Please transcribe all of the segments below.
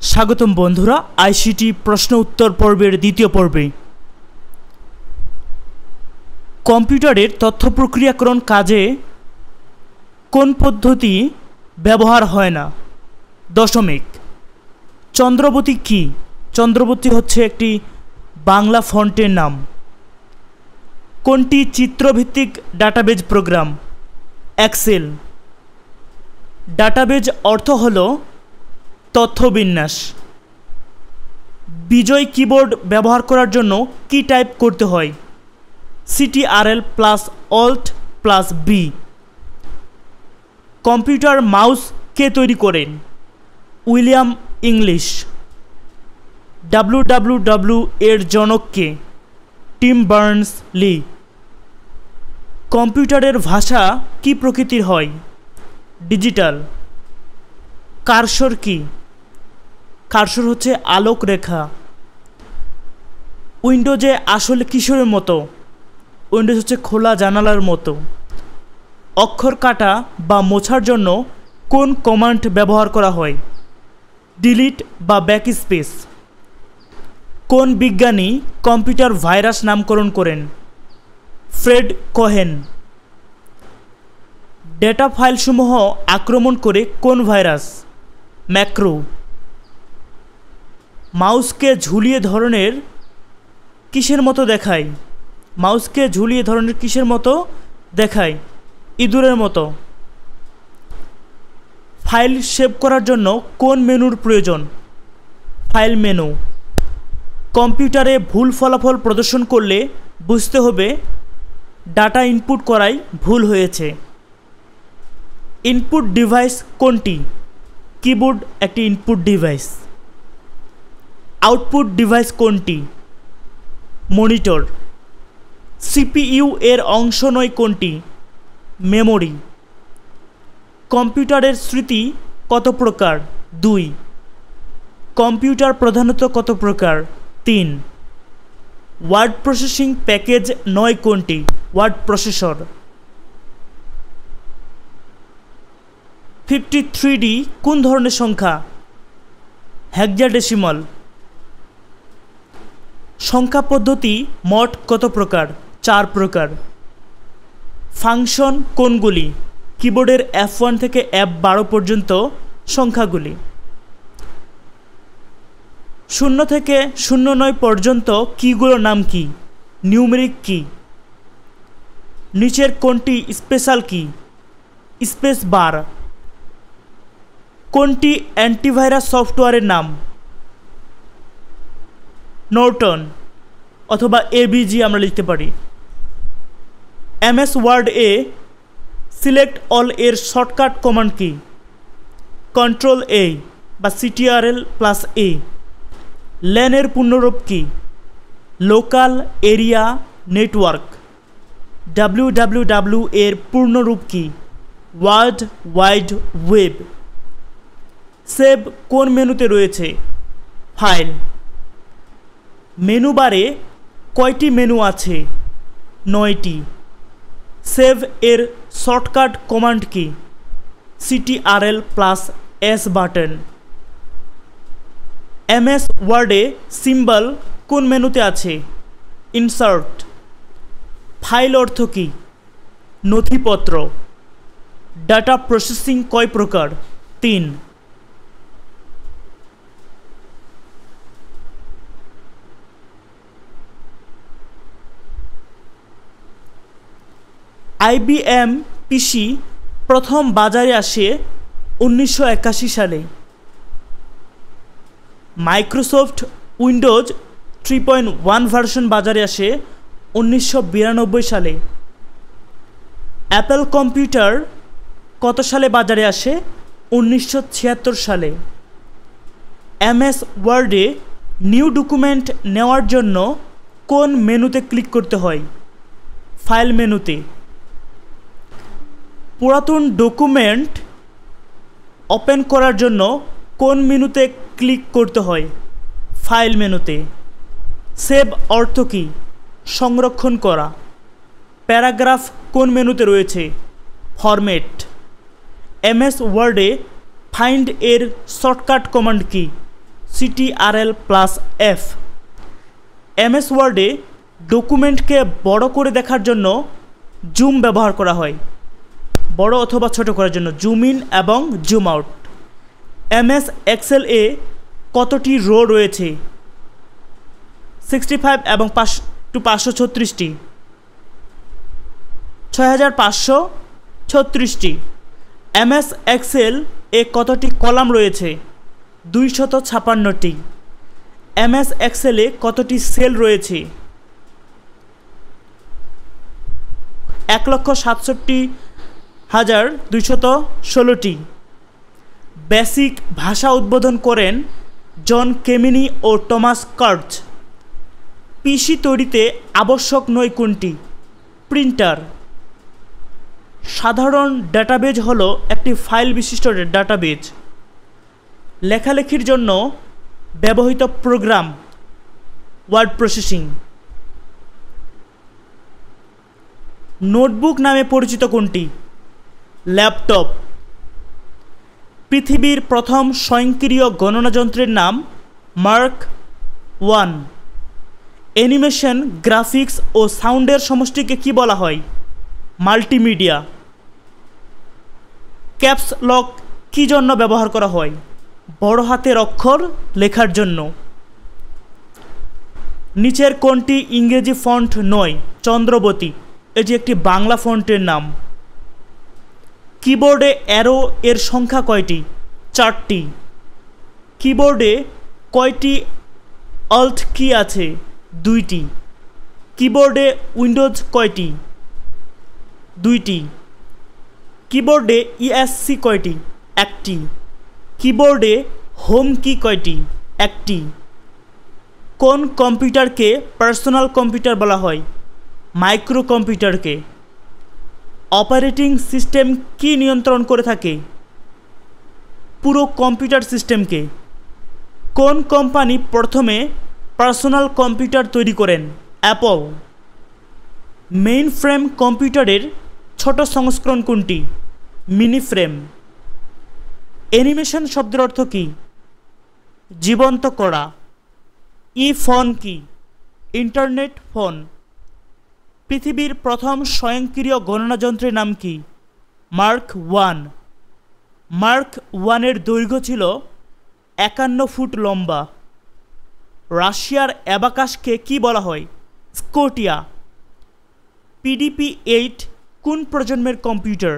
স্বাগতম বন্ধুরা আইসিটি প্রশ্ন উত্তর পর্বের দ্বিতীয় পর্বে। কম্পিউটারের তথ্য প্রক্রিয়াকরণ কাজে কোন পদ্ধতি ব্যবহার হয় না? দশমিক। চন্দ্রবতী কি? চন্দ্রবতী হচ্ছে একটি বাংলা ফন্টের নাম। কোনটি চিত্রভিত্তিক ডাটাবেজ প্রোগ্রাম? এক্সেল। ডাটাবেজ অর্থ হল তথ্য বিন্যাস। বিজয় কিবোর্ড ব্যবহার করার জন্য কি টাইপ করতে হয়? CTRL plus alt plus B. Computer mouse কে তৈরি করেন? William English. WWW এর জনক কে? টিম বার্নস লি। কম্পিউটারের ভাষা কি প্রকৃতির হয়? ডিজিটাল। কার্সর কি? কার্সর হচ্ছে আলোক রেখা। উইন্ডোজে আসলে কিশোরের মতো? উইন্ডোজ হচ্ছে খোলা জানালার মতো। অক্ষর কাটা বা মোছার জন্য কোন কমান্ড ব্যবহার করা হয়? ডিলিট বা ব্যাকস্পেস। কোন বিজ্ঞানী কম্পিউটার ভাইরাস নামকরণ করেন? Fred Cohen. ডেটা ফাইলসমূহ আক্রমণ করে কোন ভাইরাস? ম্যাক্রো। মাউসকে ঝুলিয়ে ধরনের কিসের মতো দেখায়? মাউসকে ঝুলিয়ে ধরনের কিসের মতো দেখায়? ইঁদুরের মতো। ফাইল সেভ করার জন্য কোন মেনুর প্রয়োজন? File menu. কম্পিউটারে ভুল ফলাফল প্রদর্শন করলে বুঝতে হবে ডাটা ইনপুট করাই ভুল হয়েছে। ইনপুট ডিভাইস কোনটি? কিবোর্ড একটি ইনপুট ডিভাইস। আউটপুট ডিভাইস কোনটি? মনিটর। CPU এর অংশ নয় কোনটি? মেমোরি। কম্পিউটারের স্মৃতি কত প্রকার? 2। কম্পিউটার প্রধানত কত প্রকার? 3। ওয়ার্ড প্রসেসিং প্যাকেজ নয় কোনটি? Word processor. 53D কোন ধরনের সংখ্যা? হেক্সাডেসিমাল। সংখ্যা পদ্ধতি মোট কত প্রকার? 4 প্রকার। ফাংশন কোনগুলি? কিবোর্ডের F1 থেকে F12 পর্যন্ত সংখ্যাগুলি। 0 থেকে 09 পর্যন্ত কিগুলোর নাম কি? নিউমেরিক কি। নিচের কোনটি স্পেশাল কি? Space bar. কোনটি অ্যান্টিভাইরাস সফটওয়্যারের নাম? নর্টন অথবা ABG আমরা লিখতে পারি। MS word A select all এর শর্টকাট কমান্ড কি? কন্ট্রোল A বা CTRL প্লাস A। ল্যানের পূর্ণরূপ কি? Local area network. WWW এর পূর্ণরূপ কি? World wide web. সেভ কোন মেনুতে রয়েছে? ফাইল। মেনু বারে কয়টি মেনু আছে? 9টি। সেভ এর শর্টকাট কমান্ড কি? CTRL plus S button. MS ওয়ার্ডে সিম্বল কোন মেনুতে আছে? ইনসার্ট। ফাইল অর্থ কি? নথিপত্র। ডাটা প্রসেসিং কয় প্রকার? 3। IBM PC প্রথম বাজারে আসে 1981 সালে। মাইক্রোসফট উইন্ডোজ 3.1 ভার্সন বাজারে আসে 1992 সালে। অ্যাপল কম্পিউটার কত সালে বাজারে আসে? 1976 সালে। MS ওয়ার্ডে নিউ ডকুমেন্ট নেওয়ার জন্য কোন মেনুতে ক্লিক করতে হয়? ফাইল মেনুতে। পুরাতন ডকুমেন্ট ওপেন করার জন্য কোন মেনুতে ক্লিক করতে হয়? ফাইল মেনুতে। সেভ অর্থ কি? সংরক্ষণ করা। প্যারাগ্রাফ কোন মেনুতে রয়েছে? ফরম্যাট। MS ওয়ার্ডে ফাইন্ড এর শর্টকাট কমান্ড কি? CTRL+F। MS ওয়ার্ডে ডকুমেন্টকে বড় করে দেখার জন্য জুম ব্যবহার করা হয়, বড় অথবা ছোট করার জন্য জুম ইন এবং জুম আউট। MS এক্সেল এ কতটি রো রয়েছে? 65 এবং 536টি, 6536টি। MS এক্সেল এ কতটি কলাম রয়েছে? 256টি। MS এক্সেলে কতটি সেল রয়েছে? 1,67,216টি। বেসিক ভাষা উদ্বোধন করেন জন কেমিনি ও টমাস কার্চ। পিসি তৈরিতে আবশ্যক নয় কোনটি? প্রিন্টার। সাধারণ ডাটাবেজ হলো একটি ফাইল বিশিষ্ট ডাটাবেজ। লেখালেখির জন্য ব্যবহৃত প্রোগ্রাম ওয়ার্ড প্রসেসিং। নোটবুক নামে পরিচিত কোনটি? ল্যাপটপ। পৃথিবীর প্রথম স্বয়ংক্রিয় গণনা যন্ত্রের নাম মার্ক 1। অ্যানিমেশন, গ্রাফিক্স ও সাউন্ডের সমষ্টিকে কি বলা হয়? মাল্টিমিডিয়া। ক্যাপস লক কী জন্য ব্যবহার করা হয়? বড় হাতের অক্ষর লেখার জন্য। নিচের কোনটি ইংরেজি ফন্ট নয়? চন্দ্রবতী, এটি একটি বাংলা ফন্টের নাম। কিবোর্ডে অ্যারো এর সংখ্যা কয়টি? 4টি। কিবোর্ডে কয়টি অল্ট কি আছে? 2টি। কিবোর্ডে উইন্ডোজ কয়টি? 2টি। কিবোর্ডে ESC কয়টি? 1টি। কিবোর্ডে হোম কি কয়টি? 1টি। কোন কম্পিউটারকে পার্সোনাল কম্পিউটার বলা হয়? মাইক্রো কম্পিউটারকে। অপারেটিং সিস্টেম কি নিয়ন্ত্রণ করে থাকে? পুরো কম্পিউটার সিস্টেমকে। কোন কোম্পানি প্রথমে পার্সোনাল কম্পিউটার তৈরি করেন? অ্যাপল। মেইন ফ্রেম কম্পিউটারের ছোট সংস্করণ কোনটি? Mini frame. অ্যানিমেশন শব্দের অর্থ কী? জীবন্ত করা। ফোন কি? Internet phone. পৃথিবীর প্রথম স্বয়ংক্রিয় গণনা যন্ত্রের নাম কি? মার্ক 1। মার্ক 1-এর দৈর্ঘ্য ছিল 51 ফুট লম্বা। রাশিয়ার অ্যাবাকাসকে কি বলা হয়? স্কোটিয়া। PDP-8 কোন প্রজন্মের কম্পিউটার?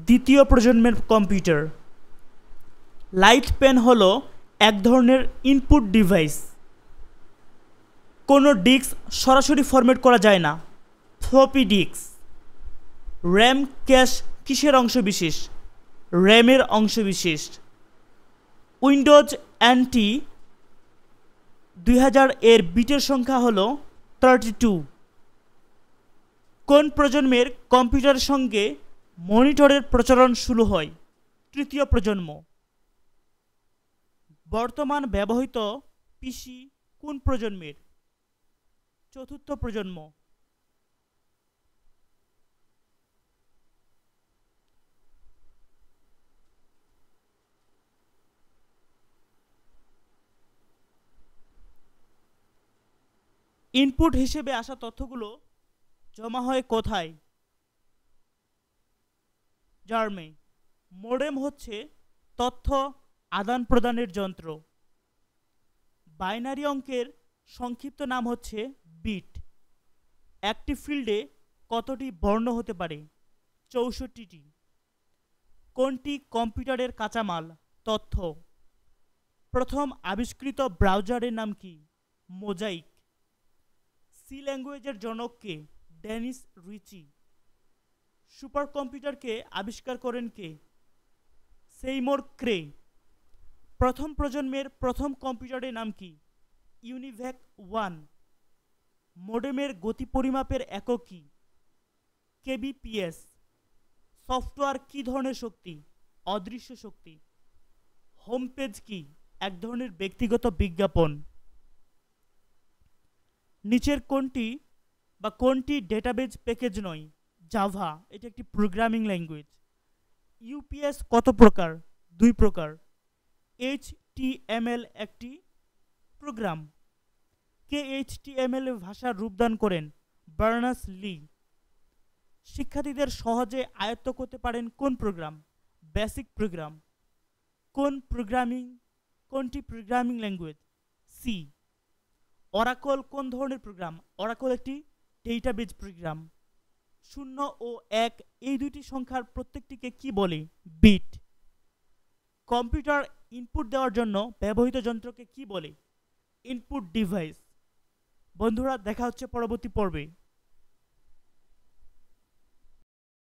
দ্বিতীয় প্রজন্মের কম্পিউটার। লাইট পেন হলো এক ধরনের ইনপুট ডিভাইস। কোনো ডিস্ক সরাসরি ফরম্যাট করা যায় না, ফ্লপি ডিস্ক। র্যাম ক্যাশ কিসের অংশবিশেষ? র্যামের অংশবিশেষ। উইন্ডোজ NT 2000 এর বিটের সংখ্যা হলো 32। কোন প্রজন্মের কম্পিউটারের সঙ্গে মনিটরের প্রচলন শুরু হয়? তৃতীয় প্রজন্ম। বর্তমান ব্যবহৃত পিসি কোন প্রজন্মের? চতুর্থ প্রজন্ম। ইনপুট হিসেবে আসা তথ্যগুলো জমা হয় কোথায়? জার্মে। মোডেম হচ্ছে তথ্য আদান প্রদানের যন্ত্র। বাইনারি অঙ্কের সংক্ষিপ্ত নাম হচ্ছে বিট। একটি ফিল্ডে কতটি বর্ণ হতে পারে? 64টি। কোনটি কম্পিউটারের কাঁচামাল? তথ্য। প্রথম আবিষ্কৃত ব্রাউজারের নাম কি? মোজাইক। সি ল্যাঙ্গুয়েজের জনক কে? ডেনিস রিচি। সুপার কম্পিউটারকে আবিষ্কার করেন কে? সেইমুর ক্রে। প্রথম প্রজন্মের প্রথম কম্পিউটারের নাম কি? ইউনিভ্যাক 1। মোডেমের গতি পরিমাপের একক কি? KBPS। সফটওয়্যার কি ধরনের শক্তি? অদৃশ্য শক্তি। হোম পেজ কি? এক ধরনের ব্যক্তিগত বিজ্ঞাপন। নিচের কোনটি ডেটাবেজ প্যাকেজ নয়? জাভা, এটি একটি প্রোগ্রামিং ল্যাঙ্গুয়েজ। ইউপিএস কত প্রকার? 2 প্রকার। KHTML একটি প্রোগ্রাম। KHTML ভাষার রূপদান করেন বার্নার্স-লি। শিক্ষার্থীদের সহজে আয়ত্ত করতে পারেন কোন প্রোগ্রাম? Basic program. কোনটি প্রোগ্রামিং ল্যাঙ্গুয়েজ? সি। অরাকল কোন ধরনের প্রোগ্রাম? অরাকল একটি ডেটাবেজ প্রোগ্রাম। 0 ও 1 এই দুইটি সংখ্যার প্রত্যেকটিকে কি বলে? বিট। কম্পিউটার ইনপুট দেওয়ার জন্য ব্যবহৃত যন্ত্রকে কি বলে? Input device. বন্ধুরা, দেখা হচ্ছে পরবর্তী পর্বে।